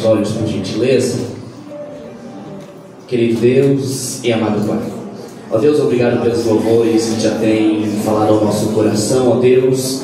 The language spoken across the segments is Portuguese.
nossos olhos, por gentileza. Querido Deus e amado Pai, ó Deus, obrigado pelos louvores que já tem falado ao nosso coração, ó Deus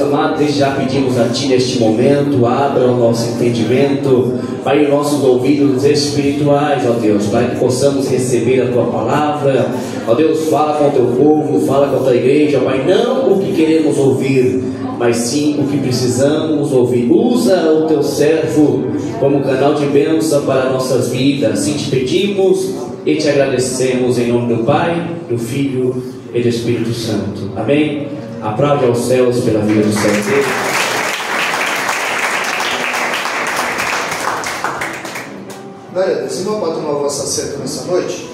amado, desde já pedimos a Ti neste momento, abra o nosso entendimento, Pai, os nossos ouvidos espirituais, ó Deus, para que possamos receber a Tua palavra, ó Deus, fala com o Teu povo, fala com a Tua igreja, Pai, não o que queremos ouvir, mas sim o que precisamos ouvir. Usa o Teu servo como canal de bênção para nossas vidas, assim te pedimos e te agradecemos em nome do Pai, do Filho e do Espírito Santo, amém? Aplaude aos céus pela vida do céu dele. Glória a Deus. Irmão, pode tomar o vosso assento nessa noite?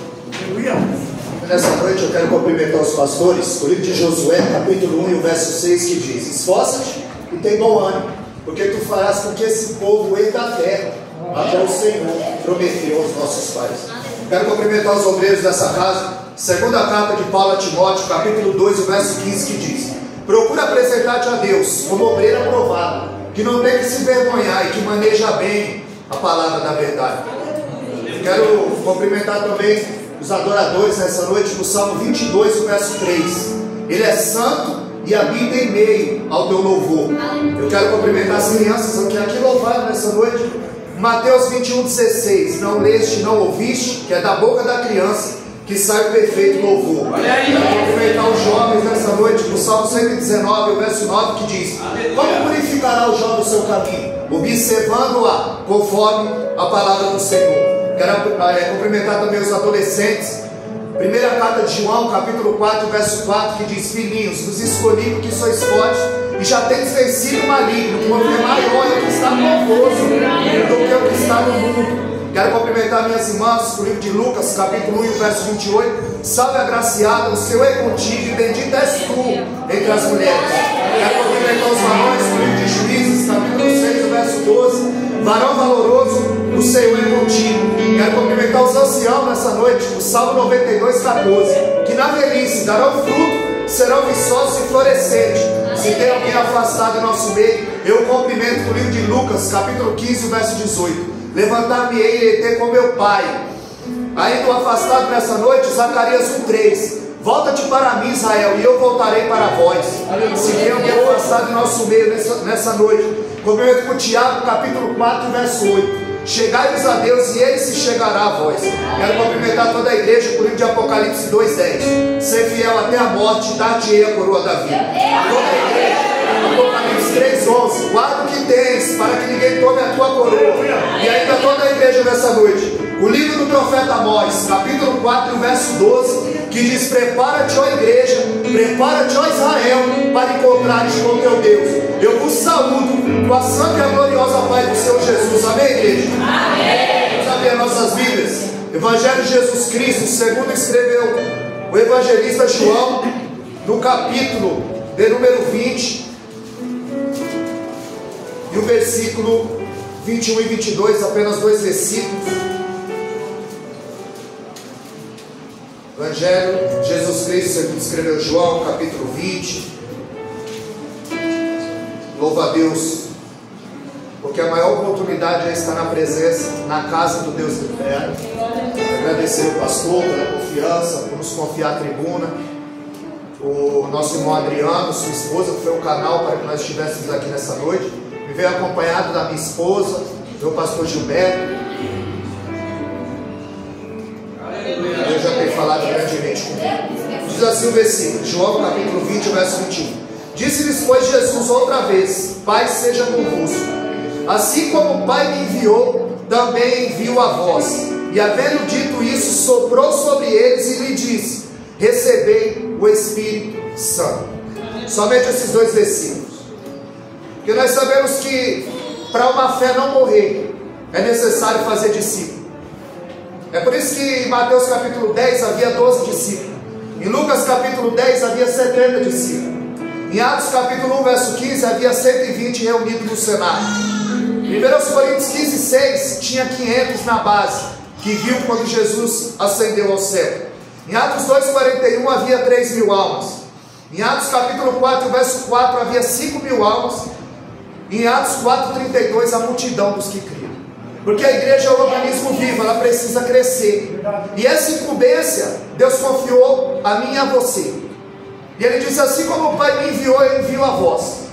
Nessa noite eu quero cumprimentar os pastores. O livro de Josué, capítulo 1 e o verso 6, que diz: esforça-te e tem bom ânimo, porque tu farás com que esse povo entre da terra, até o Senhor prometeu aos nossos pais. Quero cumprimentar os obreiros dessa casa. Segunda carta de Paulo a Timóteo, capítulo 2, o verso 15, que diz: procura apresentar-te a Deus como obreiro aprovado, que não tem que se vergonhar e que maneja bem a palavra da verdade. Quero cumprimentar também os adoradores nessa noite, no Salmo 22, o verso 3. Ele é santo e habita em meio ao teu louvor. Eu quero cumprimentar as crianças que aqui louvaram nessa noite. Mateus 21,16. Não leste, não ouviste, que é da boca da criança que sai o perfeito louvor. Quero cumprimentar os jovens nessa noite, no Salmo 119, o verso 9, que diz: como purificará o jovem o seu caminho? Observando-a conforme a palavra do Senhor. Quero cumprimentar também os adolescentes. Primeira carta de João, capítulo 4, verso 4, que diz: filhinhos, vos escolhi porque sois fortes e já tendes vencido o maligno, porque maior é o que está convosco do que o que está no mundo. Quero cumprimentar minhas irmãs, o livro de Lucas, capítulo 1 e o verso 28. Salve agraciada, o Senhor é contigo e bendita és tu entre as mulheres. Quero cumprimentar os varões, o livro de Juízes, capítulo 6, o verso 12. Varão valoroso, o Senhor é contigo. Quero cumprimentar os anciãos nessa noite, o Salmo 92, 14. Que na velhice darão fruto, serão viçosos e florescentes. Se tem alguém afastado em nosso meio, eu cumprimento o livro de Lucas, capítulo 15, o verso 18. Levantar-me-ei e ter com meu pai. Ainda afastado nessa noite, Zacarias 1,3. Volta-te para mim, Israel, e eu voltarei para vós. Se tem alguém afastado em nosso meio nessa noite, cumprimento com Tiago, capítulo 4, verso 8. Chegai-vos a Deus e Ele se chegará a vós. Quero cumprimentar toda a igreja com o livro de Apocalipse 2,10. Ser fiel até a morte, dar-te-ei a coroa da vida. Toda a igreja, Apocalipse 3,11. Guarda o que tens, para que ninguém tome a tua coroa. E ainda toda a igreja nessa noite. O livro do profeta Amós, capítulo 4, verso 12, que diz: prepara-te, ó igreja, prepara-te, ó Israel, para encontrares com teu Deus. Eu vos saúdo com a santa e a gloriosa paz do Senhor Jesus. Amém, igreja? Amém. Vamos abrir as nossas Bíblias. Evangelho de Jesus Cristo, segundo escreveu o evangelista João, no capítulo de número 20, e o versículo 21 e 22, apenas dois versículos. Evangelho de Jesus Cristo, segundo escreveu João, capítulo 20. Louva a Deus, porque a maior oportunidade é estar na presença, na casa do Deus eterno. Agradecer o pastor pela confiança, por nos confiar a tribuna. O nosso irmão Adriano, sua esposa, que foi o canal para que nós estivéssemos aqui nessa noite. Me veio acompanhado da minha esposa, meu pastor Gilberto. Deus já tem falado grandemente comigo. Diz assim o versículo, João capítulo 20, verso 21. Disse-lhes, pois, Jesus outra vez: Pai seja convosco. Assim como o Pai me enviou, também envio a vós. E havendo dito isso, soprou sobre eles e lhe disse: recebei o Espírito Santo. Somente esses dois versículos. Porque nós sabemos que para uma fé não morrer, é necessário fazer discípulo. É por isso que em Mateus capítulo 10 havia 12 discípulos. Em Lucas capítulo 10 havia 70 discípulos. Em Atos capítulo 1 verso 15 havia 120 reunidos no cenário. Em 1 Coríntios 15, 6 tinha 500 na base, que viu quando Jesus ascendeu ao céu. Em Atos 2,41 havia 3.000 almas. Em Atos capítulo 4 verso 4 havia 5.000 almas. Em Atos 4,32 a multidão dos que criam. Porque a igreja é um organismo vivo, ela precisa crescer. E essa incumbência, Deus confiou a mim e a você. E Ele disse, assim como o Pai me enviou, eu envio a vós.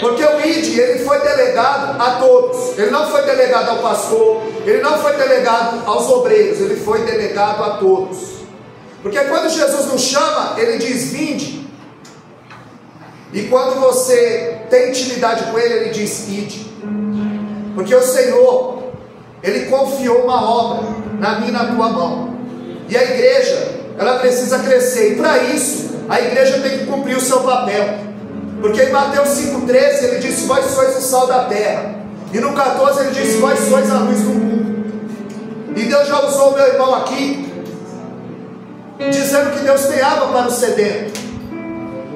Porque o ID, ele foi delegado a todos. Ele não foi delegado ao pastor, ele não foi delegado aos obreiros, ele foi delegado a todos. Porque quando Jesus nos chama, ele diz, vinde. E quando você tem intimidade com ele, ele diz, ide. Porque o Senhor, ele confiou uma obra na minha e na tua mão. E a igreja, ela precisa crescer. E para isso, a igreja tem que cumprir o seu papel. Porque em Mateus 5,13 ele disse, vós sois o sal da terra. E no 14 ele disse, vós sois a luz do mundo. E Deus já usou o meu irmão aqui, dizendo que Deus tem água para o sedento.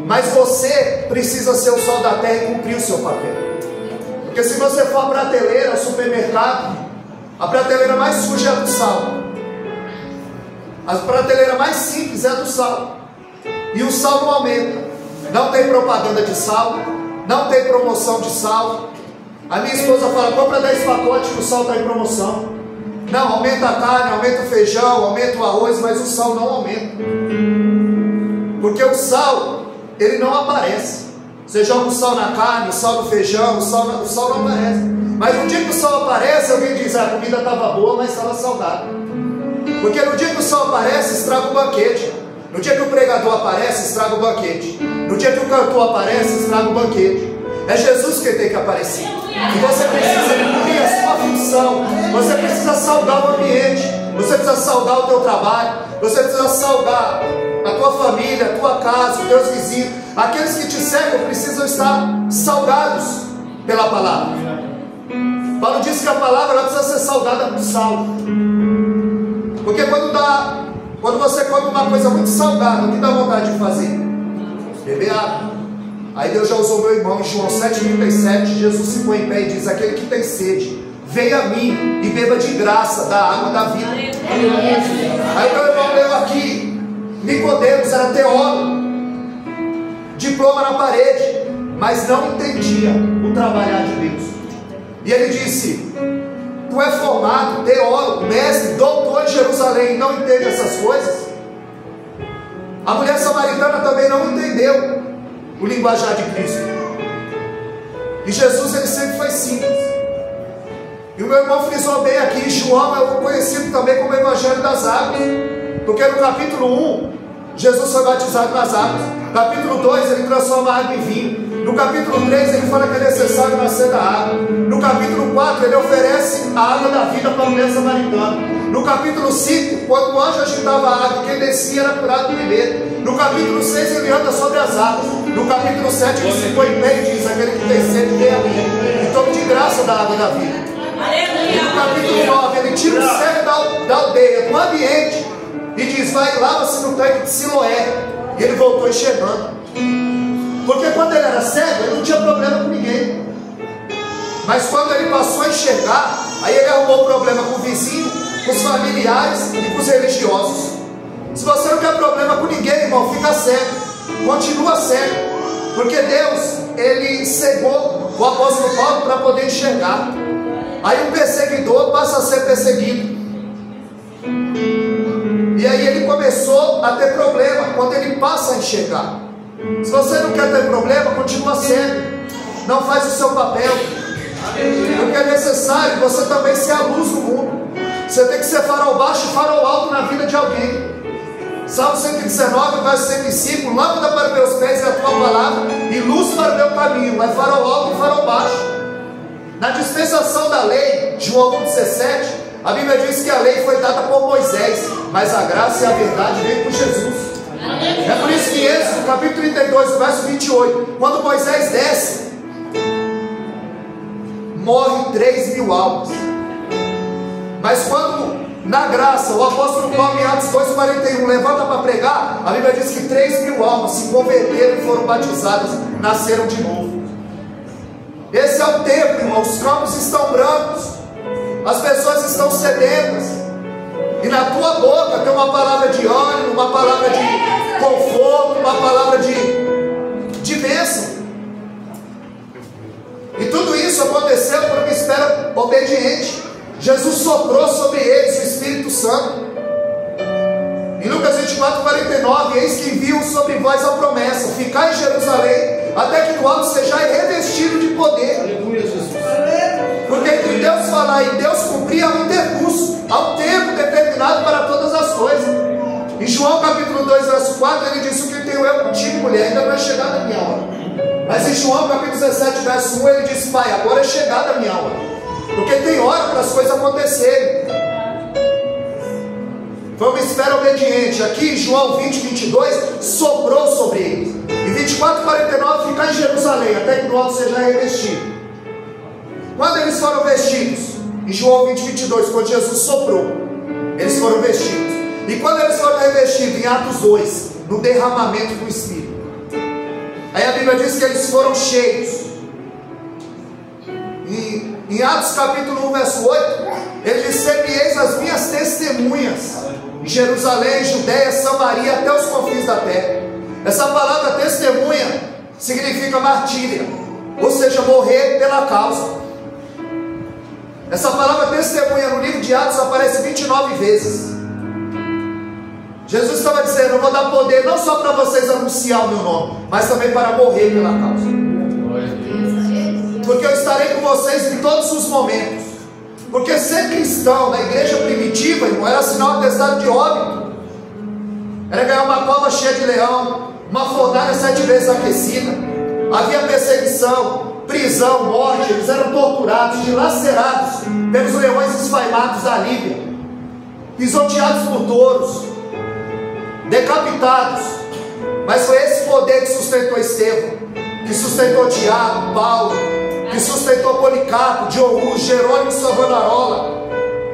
Mas você precisa ser o sal da terra e cumprir o seu papel. Porque se você for à prateleira, ao supermercado, a prateleira mais suja é a do sal. A prateleira mais simples é a do sal. E o sal não aumenta. Não tem propaganda de sal, não tem promoção de sal. A minha esposa fala, compra 10 pacotes que o sal está em promoção. Não, aumenta a carne, aumenta o feijão, aumenta o arroz, mas o sal não aumenta. Porque o sal, ele não aparece. Você joga o sal na carne, o sal no feijão, o sal não aparece. Mas no dia que o sal aparece, alguém diz, a comida estava boa, mas estava salgada. Porque no dia que o sal aparece, estraga o banquete. No dia que o pregador aparece, estraga o banquete. No dia que o cantor aparece, estraga o banquete. É Jesus que tem que aparecer. E você precisa cumprir a sua função. Você precisa saudar o ambiente. Você precisa saudar o teu trabalho. Você precisa saudar a tua família, a tua casa, os teus vizinhos. Aqueles que te cercam precisam estar saudados pela palavra. Paulo disse que a palavra ela precisa ser saudada com sal. Porque quando você come uma coisa muito salgada, o que dá vontade de fazer? Beber água. Aí Deus já usou meu irmão em João 7,37. Jesus se põe em pé e diz, aquele que tem sede, venha a mim e beba de graça da água da vida. Aí meu irmão leu aqui, Nicodemos era teólogo, diploma na parede, mas não entendia o trabalhar de Deus. E ele disse, tu é formado, teólogo, mestre, doutor em Jerusalém, não entende essas coisas? A mulher samaritana também não entendeu o linguajar de Cristo. E Jesus, ele sempre foi simples. E o meu irmão frisou bem aqui, João é conhecido também como o Evangelho das Águas. Porque no capítulo 1, Jesus foi batizado nas águas. No capítulo 2, ele transforma a água em vinho. No capítulo 3, ele fala que é necessário nascer da água. No capítulo 4, ele oferece a água da vida para a mulher samaritana. No capítulo 5, quando o anjo agitava a água, quem descia era curado primeiro. No capítulo 6, ele anda sobre as águas. No capítulo 7, ele se põe em pé e diz, aquele que tem sede, vem a mim, e tome de graça da água da vida. E no capítulo 9, ele tira o cego da aldeia, do ambiente, e diz, vai, lava-se no tanque de Siloé. E ele voltou enxergando. Porque quando ele era cego, ele não tinha problema com ninguém. Mas quando ele passou a enxergar, aí ele arrumou problema com o vizinho, com os familiares e com os religiosos. Se você não quer problema com ninguém, irmão, fica cego. Continua cego. Porque Deus, ele cegou o apóstolo Paulo para poder enxergar. Aí o perseguidor passa a ser perseguido. E aí ele começou a ter problema quando ele passa a enxergar. Se você não quer ter problema, continua cego. Não faz o seu papel. Porque é necessário você também ser a luz do mundo. Você tem que ser farol baixo e farol alto na vida de alguém. Salmo 119, verso 105. Lâmpada para meus pés é a tua palavra e luz para o meu caminho. É farol alto e farol baixo. Na dispensação da lei, João 1,17, a Bíblia diz que a lei foi dada por Moisés, mas a graça e a verdade veio por Jesus. É por isso que Êxodo, capítulo 32, verso 28, quando Moisés desce, morrem 3.000 almas. Mas quando, na graça, o apóstolo Paulo em Atos 2,41 levanta para pregar, a Bíblia diz que 3.000 almas se converteram e foram batizadas, nasceram de novo. Esse é o tempo, irmão. Os campos estão brancos, as pessoas estão sedentas, e na tua boca tem uma palavra de ânimo, uma palavra de conforto, uma palavra de bênção. E tudo isso aconteceu por uma espera obediente. Jesus soprou sobre eles o Espírito Santo. Em Lucas 24:49, eis que envio sobre vós a promessa: ficai em Jerusalém, até que do alto sejais revestido de poder. Aleluia, Jesus. Porque entre Deus falar e Deus cumprir há um intercurso, há um tempo determinado para todas as coisas. Em João capítulo 2, verso 4, ele disse: o que tenho eu contigo, mulher, ainda não é chegada a minha hora. Mas em João capítulo 17, verso 1, ele diz: pai, agora é chegada a minha hora. Porque tem hora para as coisas acontecerem. Foi uma espera obediente. Aqui em João 20:22, soprou sobre eles. Em 24:49, ficar em Jerusalém, até que do alto seja revestido. Quando eles foram vestidos? Em João 20:22, quando Jesus soprou, eles foram vestidos. E quando eles foram revestidos? Em Atos 2, no derramamento do Espírito. Aí a Bíblia diz que eles foram cheios. Em Atos capítulo 1, verso 8, ele diz: sereis as minhas testemunhas em Jerusalém, Judeia, Samaria, até os confins da terra. Essa palavra testemunha significa martíria, ou seja, morrer pela causa. Essa palavra testemunha no livro de Atos aparece 29 vezes. Jesus estava dizendo: eu vou dar poder não só para vocês anunciar o meu nome, mas também para morrer pela causa. Porque eu estarei com vocês em todos os momentos. Porque ser cristão na igreja primitiva, irmão, era sinal atestado de óbito. Era ganhar uma cova cheia de leão, uma fornalha 7 vezes aquecida. Havia perseguição, prisão, morte. Eles eram torturados, dilacerados pelos leões esfaimados da Líbia, pisoteados por touros, decapitados. Mas foi esse poder que sustentou Estevão, que sustentou Tiago, Paulo, que sustentou Policarpo, Diogo, Jerônimo, Savonarola,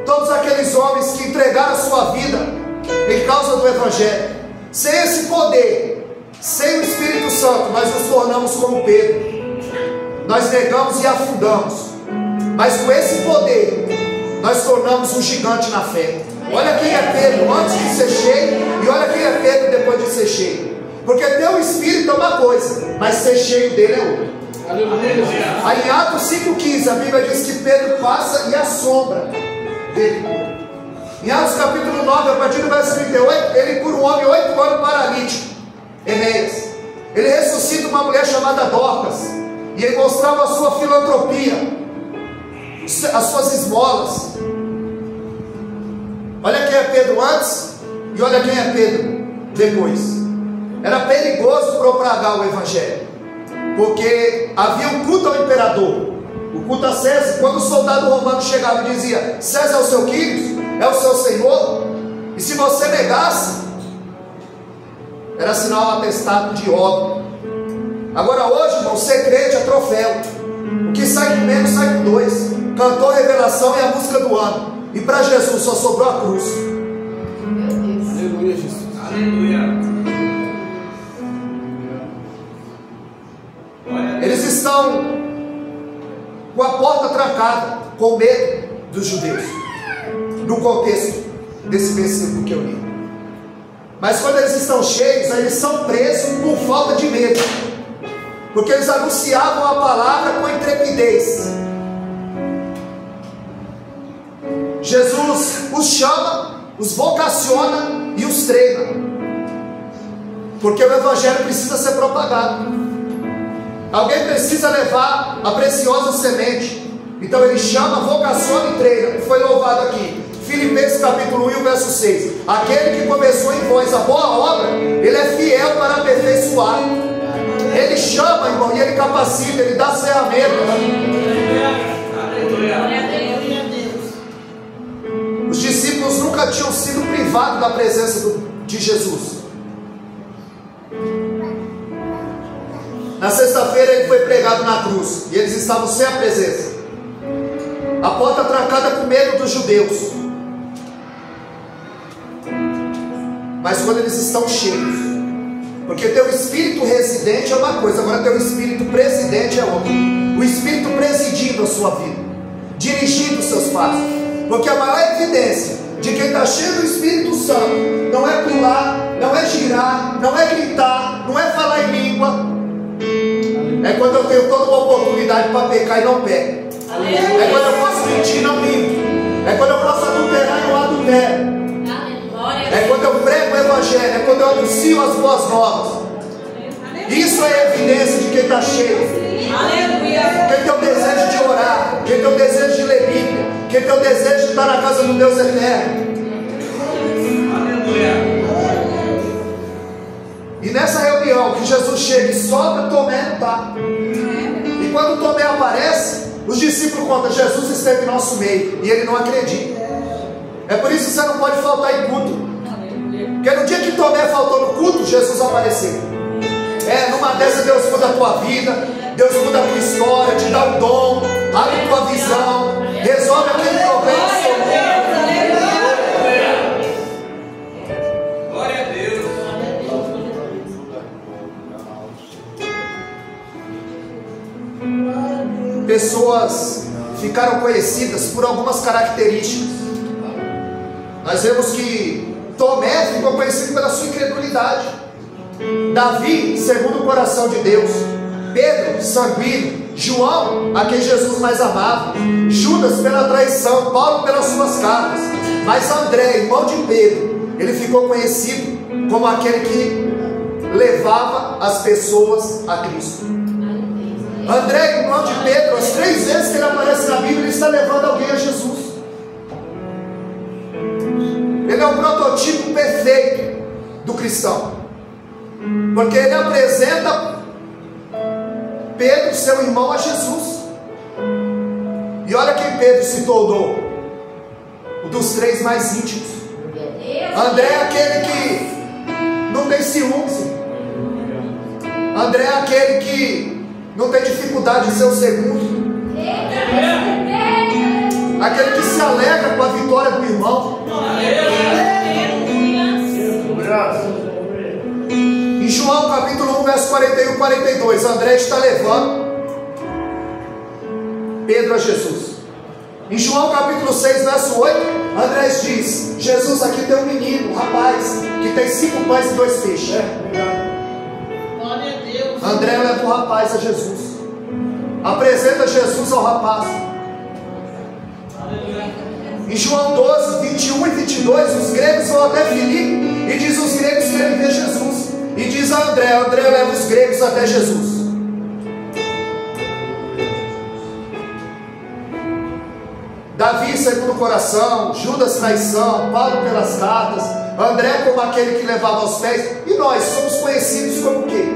todos aqueles homens que entregaram a sua vida em causa do Evangelho. Sem esse poder, sem o Espírito Santo, nós nos tornamos como Pedro, nós negamos e afundamos. Mas com esse poder, nós tornamos um gigante na fé. Olha quem é Pedro antes de ser cheio, e olha quem é Pedro depois de ser cheio. Porque ter o Espírito é uma coisa, mas ser cheio dele é outra. Aí em Atos 5,15 a Bíblia diz que Pedro passa e assombra dele. Em Atos capítulo 9, a partir do verso 38, ele cura um homem 8 anos paralítico, Enéas. Ele ressuscita uma mulher chamada Dorcas, e ele mostrava a sua filantropia, as suas esmolas. Olha quem é Pedro antes e olha quem é Pedro depois. Era perigoso propagar o Evangelho, porque havia um culto ao imperador, o culto a César. Quando o soldado romano chegava e dizia: César é o seu Quírios, é o seu Senhor, e se você negasse, era sinal atestado de óbito. Agora hoje, irmão, ser crente é troféu. O que sai com menos sai com 2. Cantou Revelação é a música do ano, e para Jesus só sobrou a cruz. Meu Deus. Aleluia, Jesus. Aleluia. Eles estão com a porta trancada, com medo dos judeus, no contexto desse versículo que eu li. Mas quando eles estão cheios, eles são presos por falta de medo, porque eles anunciavam a palavra com intrepidez. Jesus os chama, os vocaciona e os treina, porque o Evangelho precisa ser propagado. Alguém precisa levar a preciosa semente. Então ele chama, vocaciona e treina. Foi louvado aqui, Filipenses capítulo 1, verso 6. Aquele que começou em vós a boa obra, ele é fiel para aperfeiçoar. Ele chama, irmão, e ele capacita, ele dá as ferramentas. Os discípulos nunca tinham sido privados da presença de Jesus. Na sexta-feira ele foi pregado na cruz, e eles estavam sem a presença. A porta trancada com medo dos judeus. Mas quando eles estão cheios, porque ter o Espírito residente é uma coisa, agora ter o Espírito presidente é outra. O Espírito presidindo a sua vida, dirigindo os seus passos. Porque a maior evidência de quem está cheio do Espírito Santo não é pular, não é girar, não é gritar, não é falar em língua. É quando eu tenho toda uma oportunidade para pecar e não peco. É quando eu posso mentir e não minto. evangelho, é quando eu anuncio as boas novas. Isso é evidência de quem está cheio. Quem tem o desejo de orar, quem tem o desejo de ler Bíblia, quem tem o desejo de estar na casa do Deus eterno. E nessa reunião que Jesus chega e sobra, Tomé não está. E quando Tomé aparece, os discípulos contam: Jesus esteve em nosso meio, e ele não acredita. É por isso que você não pode faltar em culto. Porque no dia que Tomé faltou no culto, Jesus apareceu. Numa dessas Deus muda a tua vida, Deus muda a tua história, te dá um dom, abre tua visão, resolve aquele problema. Glória a Deus. Pessoas ficaram conhecidas por algumas características. Nós vemos que Tomé ficou conhecido pela sua incredulidade. Davi, segundo o coração de Deus. Pedro, sanguíneo. João, a quem Jesus mais amava. Judas, pela traição. Paulo, pelas suas cartas. Mas André, irmão de Pedro, ele ficou conhecido como aquele que levava as pessoas a Cristo. André, irmão de Pedro, as 3 vezes que ele aparece na Bíblia, ele está levando alguém a Jesus. Ele é o prototipo perfeito do cristão, porque ele apresenta Pedro, seu irmão, a Jesus. E olha quem Pedro se tornou: o dos 3 mais íntimos. André é aquele que não tem ciúmes. André é aquele que não tem dificuldade em ser o segundo. Aquele que se alegra com a vitória do irmão. Em João capítulo 1, verso 41 e 42, André está levando Pedro a Jesus. Em João capítulo 6, verso 8, André diz: Jesus, aqui tem um menino, um rapaz, que tem 5 pães e 2 peixes. André leva o rapaz a Jesus, apresenta Jesus ao rapaz. Em João 12, 21 e 22, os gregos vão até Filipe e diz: os gregos querem ver Jesus. E diz a André leva os gregos até Jesus. Davi, segundo o coração. Judas, traição. Paulo, pelas cartas. André, como aquele que levava aos pés. E nós somos conhecidos como o quê?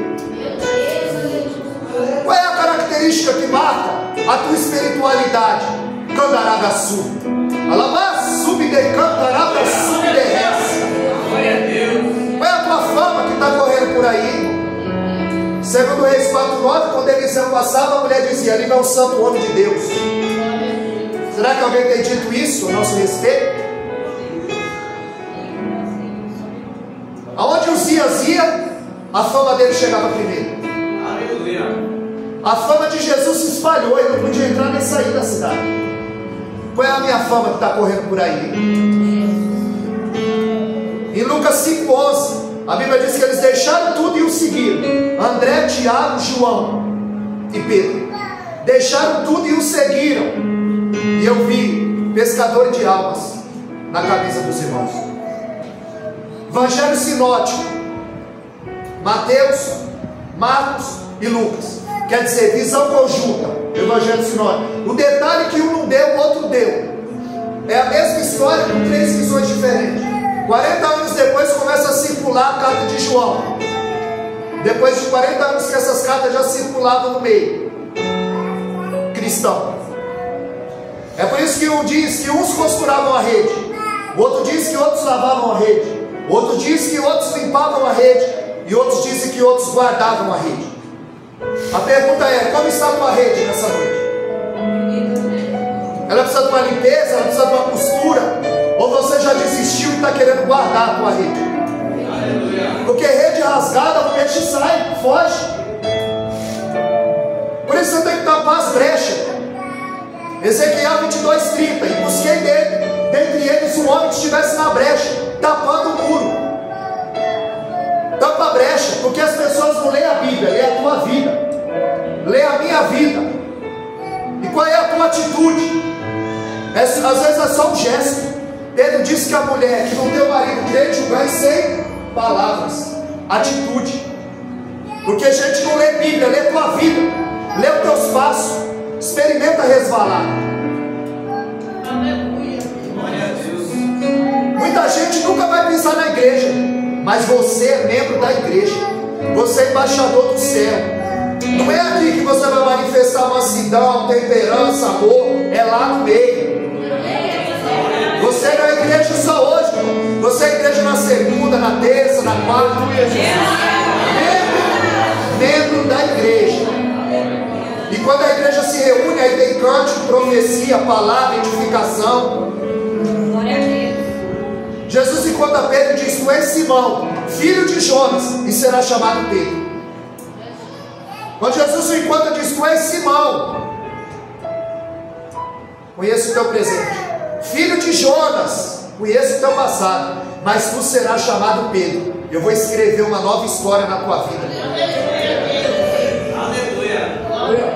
Qual é a característica que marca a tua espiritualidade? Candaragaçu. Alabá, subde, cantarabra, subde, res. Glória a Deus. Qual é a tua fama que está correndo por aí? Segundo Reis 4:9, quando Eliseu passava, a mulher dizia: ali vai o santo homem de Deus. Será que alguém tem dito isso a nosso respeito? Aonde Uzias ia, a fama dele chegava primeiro. Aleluia. A fama de Jesus se espalhou, ele não podia entrar nem sair da cidade. Qual é a minha fama que está correndo por aí? Em Lucas 5:11, a Bíblia diz que eles deixaram tudo e o seguiram. André, Tiago, João e Pedro deixaram tudo e o seguiram. E eu vi pescadores de almas na camisa dos irmãos. Evangelho sinótico: Mateus, Marcos e Lucas. Quer dizer, visão conjunta. Evangelho sinótico. O detalhe que um não deu, o outro deu. É a mesma história com 3 visões diferentes. 40 anos depois começa a circular a carta de João. Depois de 40 anos que essas cartas já circulavam no meio cristão. É por isso que um diz que uns costuravam a rede, o outro diz que outros lavavam a rede, o outro diz que outros limpavam a rede, e outros dizem que outros guardavam a rede. A pergunta é: como está a tua rede nessa noite? Ela precisa de uma limpeza, ela precisa de uma costura, ou você já desistiu e está querendo guardar a tua rede? Porque rede rasgada, o peixe sai, foge. Por isso você tem que tampar as brechas. Ezequiel 22:30, e busquei dentre eles um homem que estivesse na brecha, tapando o muro. Tampa a brecha, porque as pessoas não leem a Bíblia, leem a tua vida, leem a minha vida. E qual é a tua atitude? Às vezes é só um gesto. Pedro disse que a mulher que não tem o marido queria julgar sem palavras, atitude. Porque a gente não lê Bíblia, lê tua vida, lê os teus passos, experimenta resvalar. Glória a Deus. Muita gente nunca vai pisar na igreja, mas você é membro da igreja, você é embaixador do céu. Não é aqui que você vai manifestar mansidão, temperança, amor, é lá no meio. Você não é igreja só hoje, irmão. Você é igreja na segunda, na terça, na quarta. Membro da igreja. E quando a igreja se reúne, aí tem cântico, profecia, palavra, edificação. Glória a Deus. Jesus encontra Pedro e diz: tu és Simão, filho de Jonas, e será chamado Pedro. Quando Jesus o encontra, diz: tu és Simão, conheço o teu presente, filho de Jonas, conheço o teu passado, mas tu serás chamado Pedro. Eu vou escrever uma nova história na tua vida. Aleluia.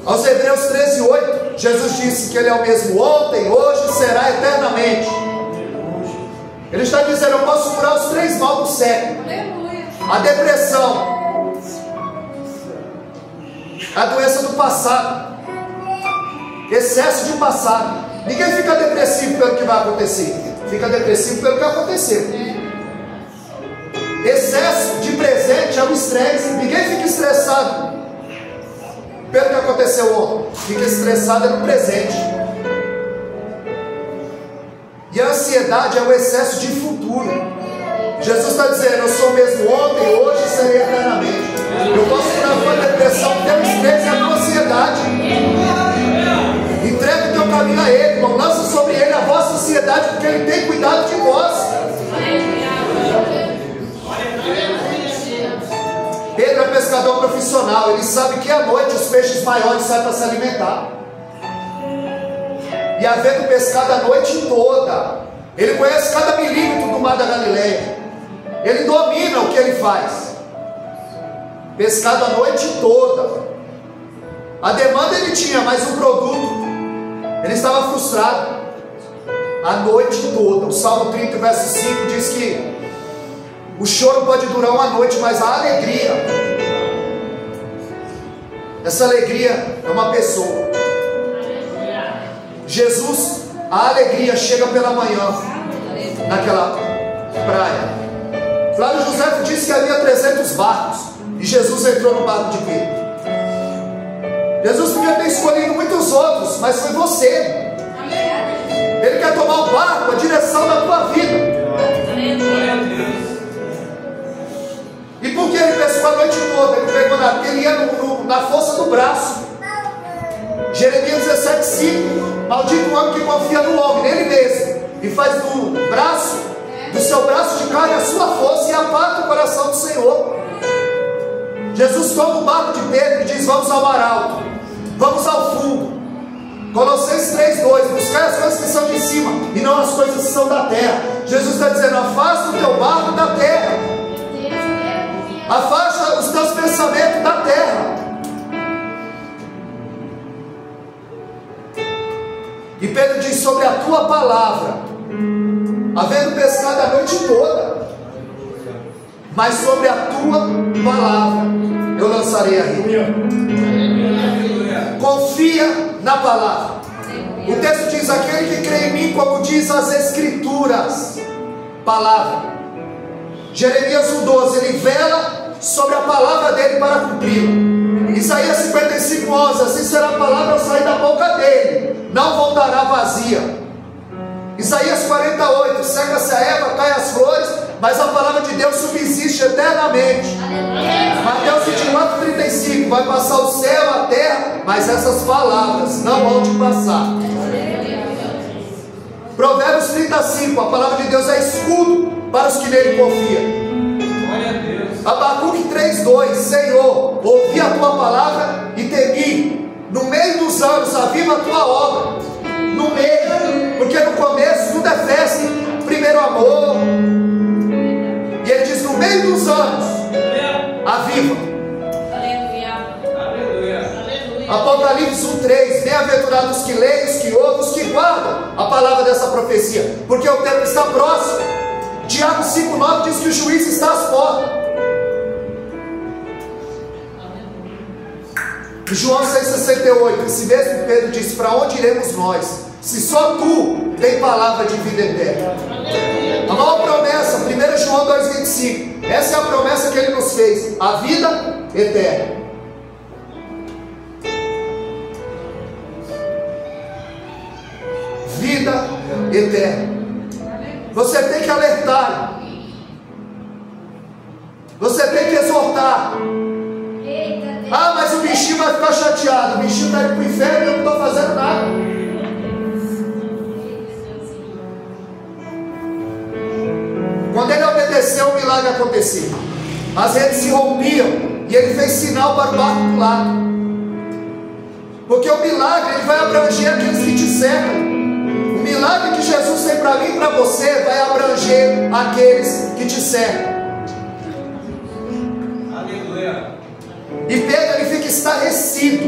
Aos Hebreus 13:8, Jesus disse que Ele é o mesmo ontem, hoje e será eternamente. Ele está dizendo: eu posso curar os 3 mal do século: a depressão, a doença do passado, excesso de passado. Ninguém fica depressivo pelo que vai acontecer, fica depressivo pelo que aconteceu. Excesso de presente é o estresse. Ninguém fica estressado pelo que aconteceu ontem, fica estressado no presente. E a ansiedade é o excesso de futuro. Jesus está dizendo: eu sou mesmo ontem, hoje e serei eternamente. Eu posso curar a tua depressão, teu estresse e a tua ansiedade. Entrega o teu caminho a Ele, irmão. Lança sobre Ele a vossa ansiedade, porque Ele tem cuidado de vós. Pedro é pescador profissional. Ele sabe que à noite os peixes maiores saem para se alimentar. E havendo pescado a noite toda, ele conhece cada milímetro do mar da Galileia. Ele domina o que ele faz. Pescado a noite toda. A demanda ele tinha, mas o produto, ele estava frustrado. A noite toda. O Salmo 30, verso 5 diz que o choro pode durar uma noite, mas a alegria, essa alegria é uma pessoa. Jesus, a alegria chega pela manhã naquela praia. Flávio José disse que havia 300 barcos e Jesus entrou no barco de Pedro. Jesus podia ter escolhido muitos outros, mas foi você. Ele quer tomar o barco, a direção da tua vida. E por que ele pescou a noite toda? Ele pegou ele ia na força do braço. Jeremias 17:5. Maldito o homem que confia no homem, nele mesmo, e faz do seu braço de carne a sua força, e aparta o coração do Senhor. Jesus toma o barco de Pedro e diz: vamos ao mar alto, vamos ao fundo. Colossenses 3:2. Buscai as coisas que são de cima e não as coisas que são da terra. Jesus está dizendo: afasta o teu barco da terra, afasta os teus pensamentos da terra. E Pedro diz: sobre a tua palavra, havendo pescado a noite toda, mas sobre a tua palavra eu lançarei a rede. Confia na palavra. O texto diz: aquele que crê em mim, como diz as Escrituras. Palavra. Jeremias 1:12. Ele vela sobre a palavra dele para cumpri-la. Isaías 55:11. Assim será a palavra ao sair da boca dele, não voltará vazia. Isaías 48. Seca-se a erva, cai as flores, mas a palavra de Deus subsiste eternamente. Mateus 24:35. Vai passar o céu, a terra, mas essas palavras não vão te passar. Provérbios 35. A palavra de Deus é escudo para os que nele confiam. Abacuque 3:2. Senhor, ouvi a tua palavra e temi. No meio dos anos, aviva a tua obra. No meio, porque no começo tudo é festa, primeiro amor. E ele diz: no meio dos anos, aviva. Apocalipse 1:3. Bem-aventurados que leem, os que ouvem, os que guardam a palavra dessa profecia, porque o tempo está próximo. Tiago 5,9 diz que o juiz está às portas. Em João 6,68, esse mesmo Pedro disse: para onde iremos nós, se só tu tem palavra de vida eterna? A maior promessa, 1 João 2,25, essa é a promessa que ele nos fez, a vida eterna. Vida eterna. Você tem que alertar, você tem que exortar. Ah, mas o bichinho vai ficar chateado, o bichinho está indo para o inferno e eu não estou fazendo nada. Quando ele obedeceu, o milagre aconteceu. As redes se rompiam e ele fez sinal para o barco do lado. Porque o milagre ele vai abranger aqueles que te cercam. O milagre que Jesus tem para mim e para você vai abranger aqueles que te cercam. Aleluia. E Pedro ele fica estarrecido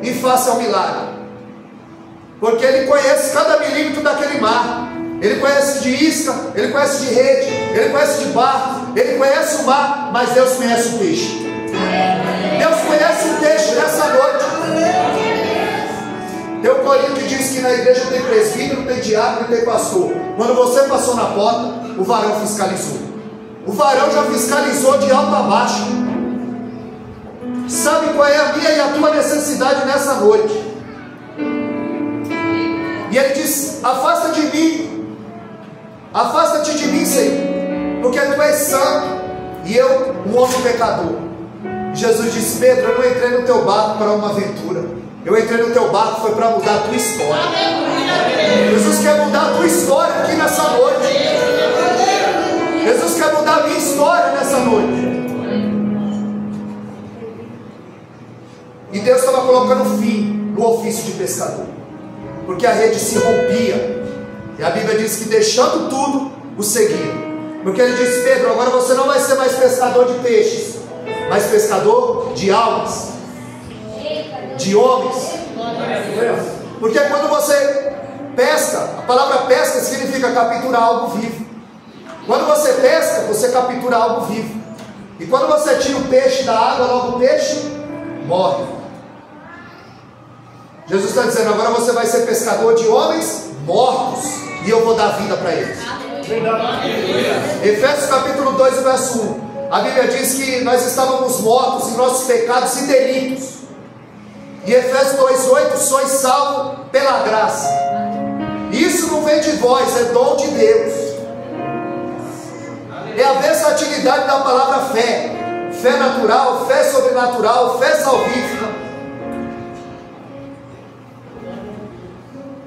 em face ao milagre, porque ele conhece cada milímetro daquele mar. Ele conhece de isca, ele conhece de rede, ele conhece de barco, ele conhece o mar, mas Deus conhece o peixe. Deus conhece o peixe nessa noite. Tem um corinho que diz que na igreja não tem presbítero, não tem diácono, não tem pastor. Quando você passou na porta, o varão fiscalizou. O varão já fiscalizou de alto a baixo. Sabe qual é a minha e a tua necessidade nessa noite? E ele diz: afasta de mim, afasta-te de mim, Senhor, porque tu és santo e eu um homem pecador. Jesus disse: Pedro, eu não entrei no teu barco para uma aventura, eu entrei no teu barco foi para mudar a tua história. Jesus quer mudar a tua história aqui nessa noite. Jesus quer mudar a minha história nessa noite. E Deus estava colocando fim no ofício de pescador, porque a rede se rompia. E a Bíblia diz que deixando tudo, o seguiram. Porque ele disse: Pedro, agora você não vai ser mais pescador de peixes, mas pescador de almas, de homens. Porque quando você pesca, a palavra pesca significa capturar algo vivo. Quando você pesca, você captura algo vivo. E quando você tira o peixe da água, logo o peixe morre. Jesus está dizendo: agora você vai ser pescador de homens mortos, e eu vou dar vida para eles. Efésios capítulo 2, verso 1. A Bíblia diz que nós estávamos mortos em nossos pecados e delitos. E Efésios 2,8: sois salvos pela graça. Isso não vem de vós, é dom de Deus. É a versatilidade da palavra fé. Fé natural, fé sobrenatural, fé salvífica.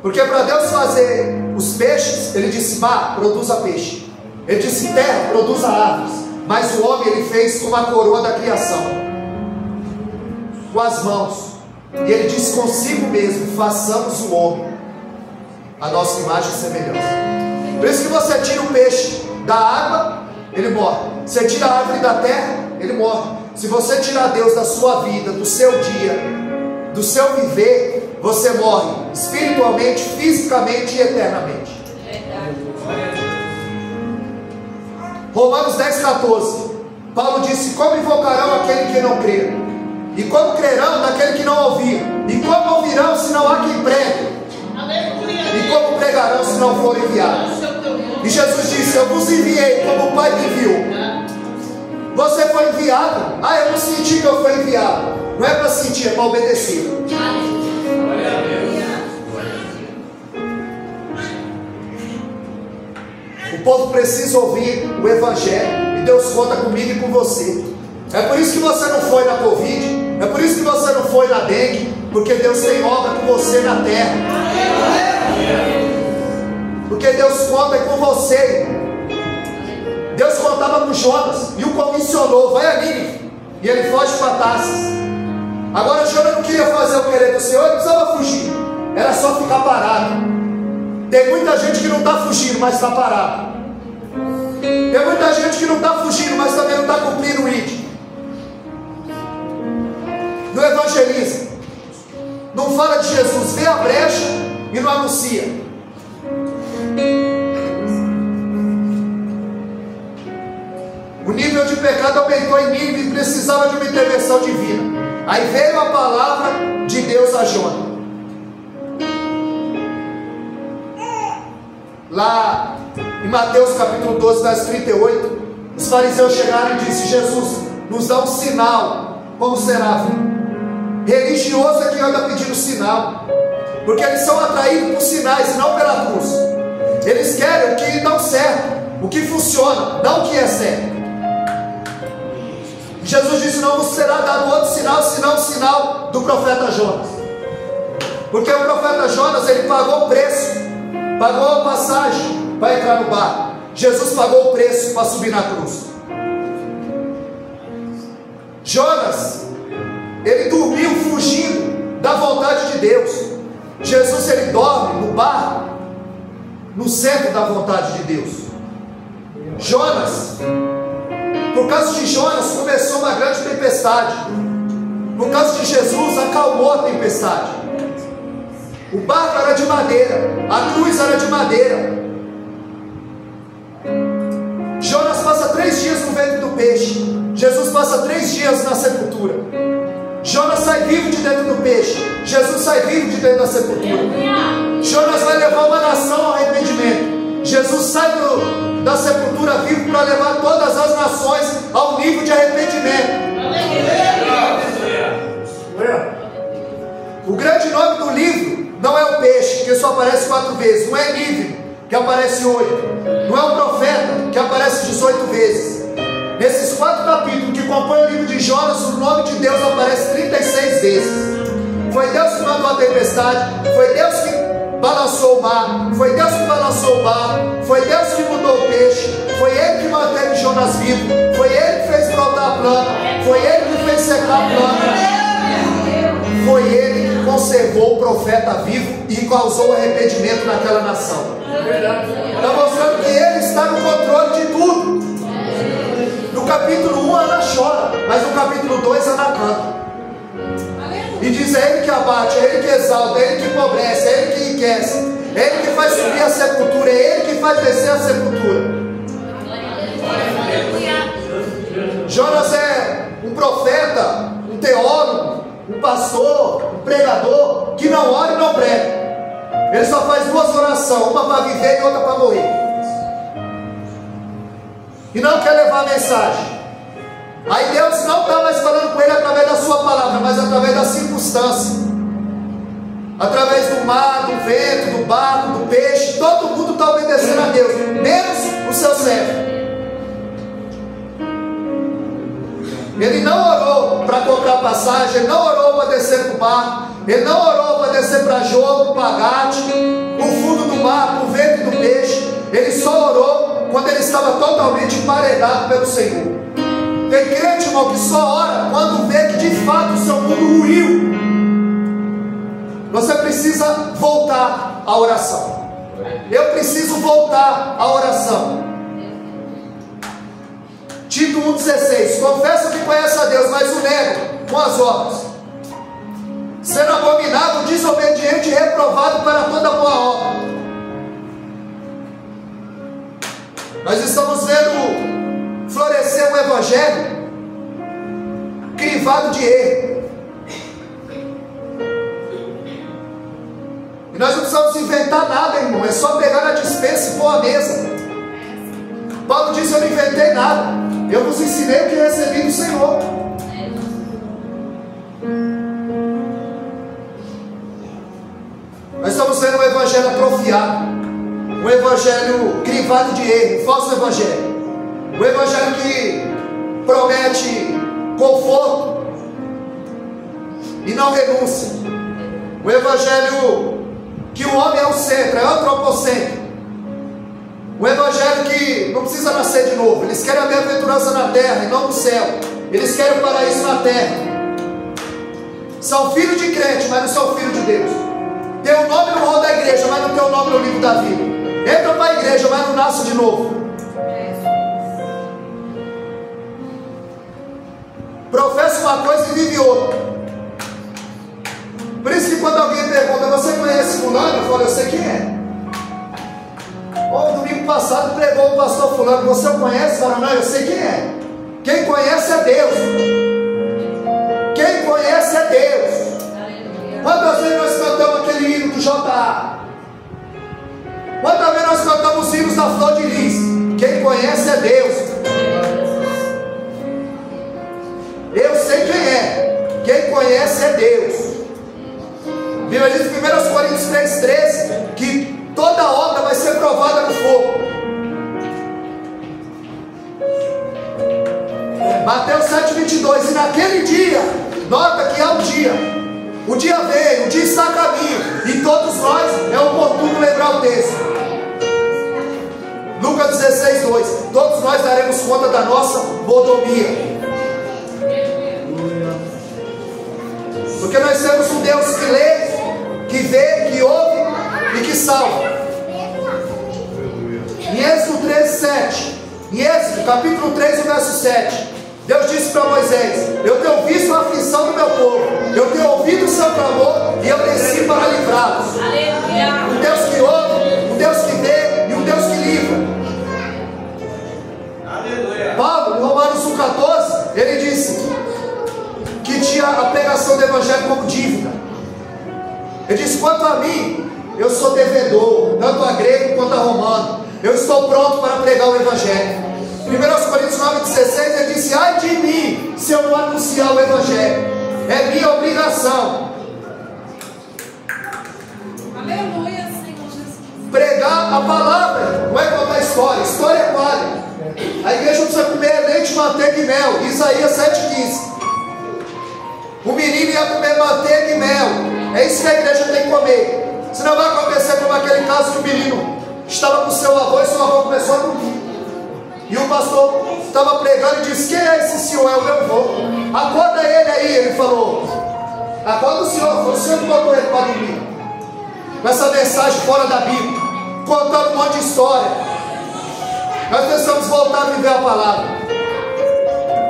Porque para Deus fazer os peixes, Ele disse: mar, produza peixe. Ele disse: terra, produza árvores. Mas o homem Ele fez uma coroa da criação, com as mãos. E Ele disse consigo mesmo: façamos o homem a nossa imagem e semelhança. Por isso que você tira o peixe da água, ele morre. Você tira a árvore da terra, ele morre. Se você tirar Deus da sua vida, do seu dia, do seu viver, você morre espiritualmente, fisicamente e eternamente. Romanos 10,14. Paulo disse: como invocarão aquele que não crê? E como crerão daquele que não ouvir? E como ouvirão se não há quem pregue? E como pregarão se não forem enviados? E Jesus disse: eu vos enviei como o Pai me enviou. Você foi enviado. Ah, eu não senti que eu fui enviado. Não é para sentir, é para obedecer. O povo precisa ouvir o Evangelho, e Deus conta comigo e com você. É por isso que você não foi na Covid, é por isso que você não foi na dengue, porque Deus tem obra com você na terra. Porque Deus conta com você. Deus contava com Jonas e o comissionou: vai a Nínive, e ele foge para Tarsis. Agora Jonas não queria fazer o querer do Senhor, ele precisava fugir, era só ficar parado. Tem muita gente que não está fugindo, mas está parado. Tem muita gente que não está fugindo, mas também não está cumprindo o ID. Não evangeliza, não fala de Jesus, vê a brecha e não anuncia. pecado aumentou em mim e precisava de uma intervenção divina. Aí veio a palavra de Deus a Jonas. Lá em Mateus capítulo 12, verso 38, os fariseus chegaram e disseram: Jesus, nos dá um sinal. Como será, filho? Religioso é que anda pedindo sinal, porque eles são atraídos por sinais e não pela cruz. Eles querem o que dá certo, o que funciona, não o que é certo. Jesus disse: não vos será dado outro sinal, senão o sinal do profeta Jonas. Porque o profeta Jonas, ele pagou o preço, pagou a passagem para entrar no barco. Jesus pagou o preço para subir na cruz. Jonas, ele dormiu fugindo da vontade de Deus. Jesus, ele dorme no barco, no centro da vontade de Deus. Jonas, por causa de Jonas começou uma grande tempestade. Por causa de Jesus acalmou a tempestade. O barco era de madeira, a cruz era de madeira. Jonas passa 3 dias no ventre do peixe. Jesus passa 3 dias na sepultura. Jonas sai vivo de dentro do peixe. Jesus sai vivo de dentro da sepultura. Jonas vai levar uma nação ao arrependimento. Jesus sai da sepultura vivo para levar todas as nações ao nível de arrependimento. O grande nome do livro não é o peixe, que só aparece 4 vezes. Não é Nínive, que aparece 8. Não é o profeta, que aparece 18 vezes. Nesses 4 capítulos que compõem o livro de Jonas, o nome de Deus aparece 36 vezes. Foi Deus que mandou a tempestade, foi Deus que balançou o mar, foi Deus que balançou o barco, foi Deus que mudou o peixe, foi Ele que manteve Jonas vivo, foi Ele que fez brotar a planta, foi Ele que fez secar a planta, foi Ele que conservou o profeta vivo e causou arrependimento naquela nação. Está mostrando que Ele está no controle de tudo. No capítulo 1 Ana chora, mas no capítulo 2 Ana canta. E diz: é Ele que abate, é Ele que exalta, é Ele que empobrece, é Ele que enriquece, é Ele que faz subir a sepultura, é Ele que faz descer a sepultura. Jonas é um profeta, um teólogo, um pastor, um pregador, que não ora e não prega. Ele só faz 2 orações, uma para viver e outra para morrer. E não quer levar a mensagem. Aí Deus não está mais falando com ele através da sua palavra, mas através da circunstância, através do mar, do vento, do barco, do peixe. Todo mundo está obedecendo a Deus, menos o seu servo. Ele não orou para comprar passagem, ele não orou para descer para o barco, ele não orou para descer para Jogo, para Gade, para o fundo do mar, para o ventre do peixe. Ele só orou quando ele estava totalmente emparedado pelo Senhor. Tem crente, irmão, que só ora quando vê que de fato o seu mundo ruiu. Você precisa voltar à oração. Eu preciso voltar à oração. Tito 1,16: confessa que conhece a Deus, mas o nego com as obras, sendo abominável, desobediente e reprovado para toda boa obra. Nós estamos vendo florescer um evangelho crivado de erro. E nós não precisamos inventar nada, irmão. É só pegar na dispensa e pôr a mesa. Paulo disse: eu não inventei nada, eu vos ensinei o que recebi do Senhor. Nós estamos vendo um evangelho atrofiado, um evangelho crivado de erro, um falso evangelho, um evangelho que promete conforto e não renúncia, um evangelho que o homem é o centro, é antropocêntrico, um evangelho que não precisa nascer de novo. Eles querem a bem-aventurança na terra e não no céu, eles querem o paraíso na terra. São filhos de crente, mas não são filhos de Deus. Tem o nome no rol da igreja, mas não tem o nome no livro da vida. Entra para a igreja, mas não nasce de novo. Professa uma coisa e vive outra. Por isso que quando alguém pergunta: você conhece fulano? Eu falo: eu sei quem é. Domingo passado pregou o pastor fulano: você o conhece? Eu falo: não, eu sei quem é. Quem conhece é Deus. Quem conhece é Deus. Quantas vezes nós cantamos aquele hino do J.A.? Quantas vezes nós cantamos os hinos da Flor de Lis? Quem conhece é Deus. Eu sei quem é. Quem conhece é Deus. A Bíblia diz em 1 Coríntios 3,13 que toda obra vai ser provada no fogo. Mateus 7,22. E naquele dia, nota que há um dia. O dia veio, o dia está a caminho. E todos nós, é oportuno lembrar o texto. Lucas 16,2. Todos nós daremos conta da nossa mordomia. Porque nós temos um Deus que lê, que vê, que ouve e que salva. Em Êxodo 13,7. Em Êxodo capítulo 3, o verso 7. Deus disse para Moisés: eu tenho visto a aflição do meu povo, eu tenho ouvido o seu clamor e eu desci para livrá-los. Um Deus que ouve, um Deus que vê e um Deus que livra. Aleluia. Paulo, em Romanos 1,14, ele disse que tinha a pregação do Evangelho como dívida. Ele disse: quanto a mim, eu sou devedor, tanto a grego quanto a romano. Eu estou pronto para pregar o Evangelho. 1 Coríntios 9,16, ele disse: ai de mim, se eu não anunciar o Evangelho. É minha obrigação. Aleluia, Senhor Jesus. Pregar a palavra, não é contar história. História é palha. A igreja precisa comer leite, manteiga e mel. Isaías 7,15. O menino ia comer manteiga e mel. É isso que a igreja tem que comer. Senão vai acontecer como aquele caso que o menino estava com seu avô e seu avô começou a dormir. E o pastor estava pregando e disse: quem é esse senhor? É o meu avô. Acorda ele aí. Ele falou: acorda o senhor. Foi o senhor que botou ele para dormir. Com essa mensagem fora da Bíblia, contando um monte de história. Nós precisamos voltar a viver a palavra.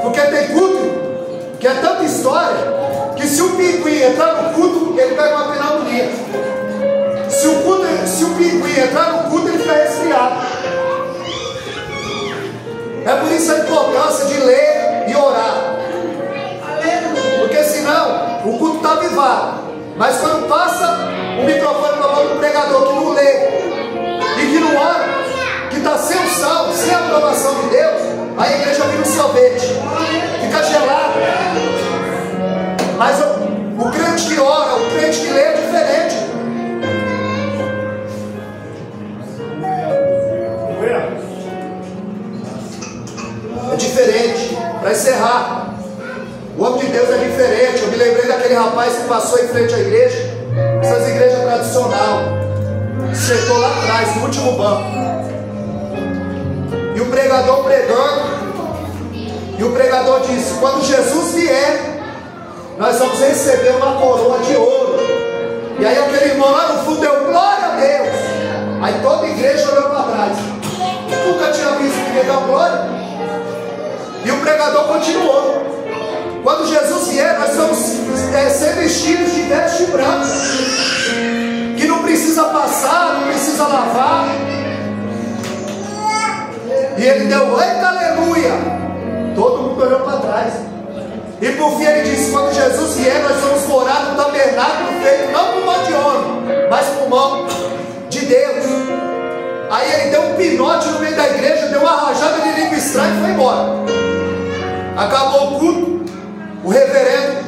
Porque tem culto que é tanta história que se o pinguim entrar no culto, ele pega uma pneumonia. Se o pinguim entrar no culto, ele fica resfriado. É por isso a importância de ler e orar. Porque senão o culto está avivado. Mas quando passa o microfone na mão do pregador que não lê e que não ora, que está sem unção, sem aprovação de Deus, a igreja vira um sorvete, fica gelada. Mas o crente que ora, o crente que lê é diferente. É diferente. Para encerrar, o homem de Deus é diferente. Eu me lembrei daquele rapaz que passou em frente à igreja, essas igrejas tradicionais, sentou lá atrás, no último banco, e o pregador pregando, e o pregador disse: quando Jesus vier, nós vamos receber uma coroa de ouro. E aí aquele irmão lá no fundo deu glória a Deus. Aí toda a igreja olhou para trás. Nunca tinha visto ninguém dar glória. E o pregador continuou: quando Jesus vier, nós vamos ser vestidos de veste branca, que não precisa passar, não precisa lavar. E ele deu eita aleluia. Todo mundo olhou para trás. E por fim ele disse: quando Jesus vier, nós vamos morar no tabernáculo feito não por mão de homem, mas por mão de Deus. Aí ele deu um pinote no meio da igreja, deu uma rajada de língua estranha e foi embora. Acabou o culto, o reverendo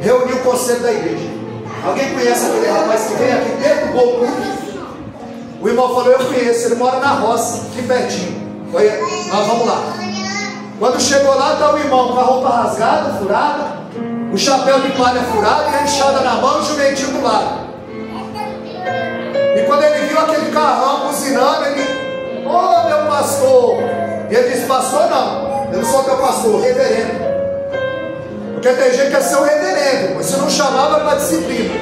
reuniu o conselho da igreja. Alguém conhece aquele rapaz que vem aqui dentro do culto? O irmão falou: eu conheço, ele mora na roça, aqui pertinho. Nós vamos lá. Quando chegou lá, está o irmão com a roupa rasgada, furada, o chapéu de palha furado e a enxada na mão e o jumentinho do lado. E quando ele viu aquele carrão buzinando, ele: ô meu pastor. E ele disse: pastor não, eu não sou teu pastor, reverendo. Porque tem gente que é seu reverendo, mas se não chamava para disciplina.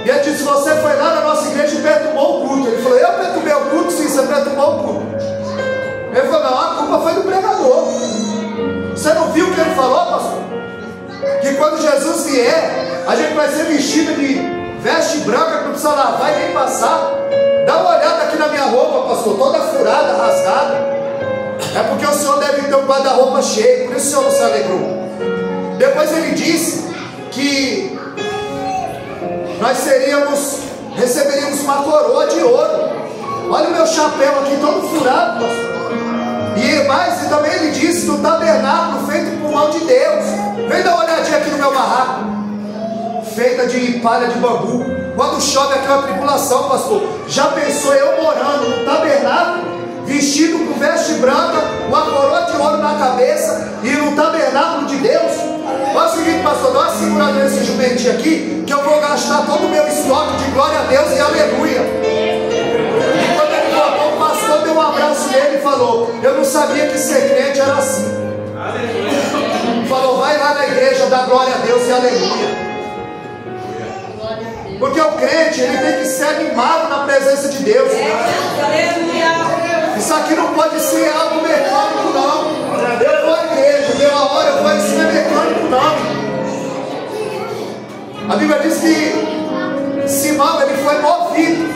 E ele disse: você foi lá na nossa igreja e perturbou o culto. Ele falou: eu perturbei o culto? Sim, você perturbou o culto. Ele falou: não, a culpa foi do pregador. Você não viu o que ele falou, pastor? Que quando Jesus vier, a gente vai ser vestido de veste branca, que não precisa lavar e nem passar. Dá uma olhada aqui na minha roupa, pastor, toda furada, rasgada. É porque o o guarda-roupa cheio, por isso o Senhor não se alegrou. Depois ele disse que nós receberíamos uma coroa de ouro. Olha o meu chapéu aqui todo furado, pastor. E também ele disse do tabernáculo feito por mão de Deus. Vem dar uma olhadinha aqui no meu barraco, feita de palha de bambu. Quando chove aqui é uma tribulação, pastor. Já pensou eu morando no tabernáculo, vestido com veste branca, uma coroa de ouro na cabeça, e no tabernáculo de Deus? Olha o seguinte, pastor, dá uma segurada nesse jumentinho aqui, que eu vou gastar todo o meu estoque de glória a Deus e aleluia. E quando ele voltou, o pastor deu um abraço nele e falou: eu não sabia que ser crente era assim. Falou: vai lá na igreja, dá glória a Deus e aleluia. Porque o crente, ele tem que ser animado na presença de Deus. Isso aqui não pode ser algo mecânico, não. Eu vou à igreja, deu a hora, eu vou, isso não é mecânico, não. A Bíblia diz que Simão, ele foi movido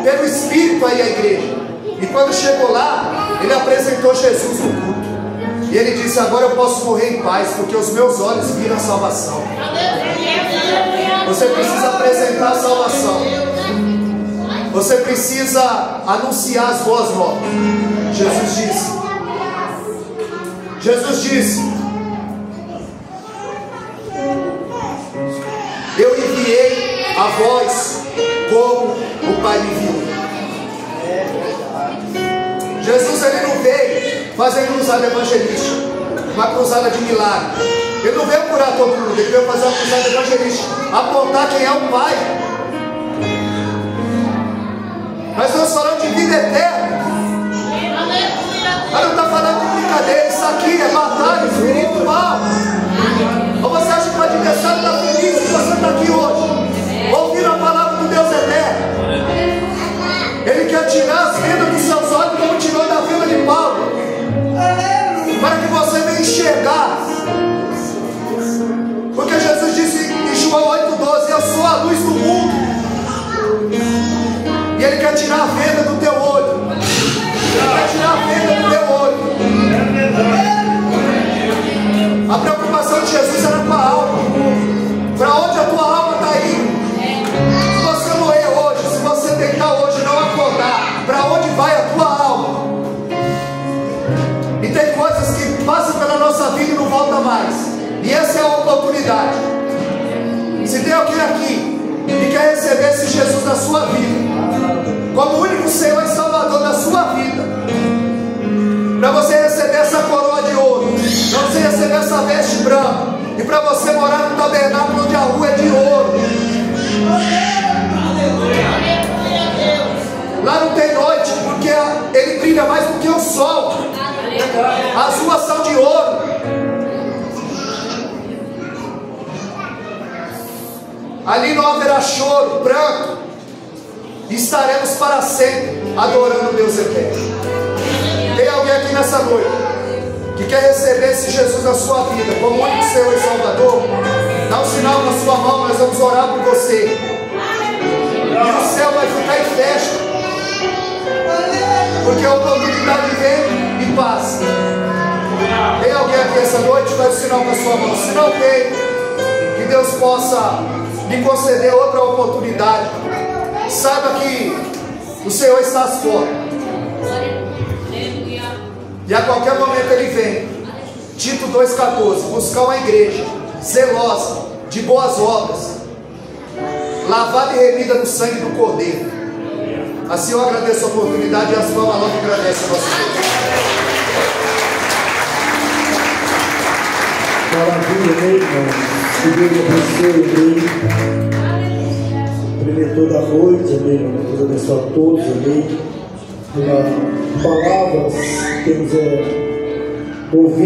pelo Espírito aí à igreja. E quando chegou lá, ele apresentou Jesus no culto. E ele disse: agora eu posso morrer em paz, porque os meus olhos viram a salvação. Você precisa apresentar a salvação. Você precisa anunciar as boas novas. Jesus disse: eu enviei a vós como o Pai me enviou. Jesus, ele não veio fazer cruzada evangelística, uma cruzada de milagre. Ele não veio curar todo mundo, ele veio fazer uma cruzada evangelística, apontar quem é o Pai. Nós estamos falando de vida eterna. Mas não está falando de brincadeira. Isso aqui é batalha espiritual. Ou você acha que o adversário está feliz que você está aqui hoje, ouvindo a palavra do Deus eterno? Ele quer tirar as vendas dos seus olhos, como tirou da venda de Paulo, para que você venha enxergar. Porque Jesus disse em João 8,12: eu sou a luz do mundo. E Ele quer tirar a venda do teu olho. Ele quer tirar a venda do teu olho. A preocupação de Jesus era com a alma. Para onde a tua alma está indo? Se você morrer hoje, se você deitar hoje e não acordar, para onde vai a tua alma? E tem coisas que passam pela nossa vida e não voltam mais. E essa é a oportunidade. Se tem alguém aqui que quer receber esse Jesus na sua vida, como o único Senhor e Salvador da sua vida, para você receber essa coroa de ouro, para você receber essa veste branca, e para você morar no tabernáculo onde a rua é de ouro. Lá não tem noite, porque ele brilha mais do que o sol. As ruas são de ouro. Ali não haverá choro, pranto, e estaremos para sempre adorando o Deus eterno. Tem alguém aqui nessa noite que quer receber esse Jesus na sua vida como único Senhor e Salvador? Dá um sinal com a sua mão, nós vamos orar por você. E o céu vai ficar em festa, porque a oportunidade vem e passa. Tem alguém aqui essa noite? Faz o sinal com a sua mão. Se não tem, que Deus possa lhe conceder outra oportunidade. Saiba que o Senhor está às portas, e a qualquer momento Ele vem. Tito 2,14: buscar uma igreja zelosa, de boas obras, lavada e remida no sangue do Cordeiro. Assim eu agradeço a oportunidade, e as palmas logo agradecem a nosso Deus. Maravilha, né, irmão? Que Deus abençoe, amém. Primeiro toda a noite, amém. Deus abençoe a todos, amém. Palavras que temos ouvido.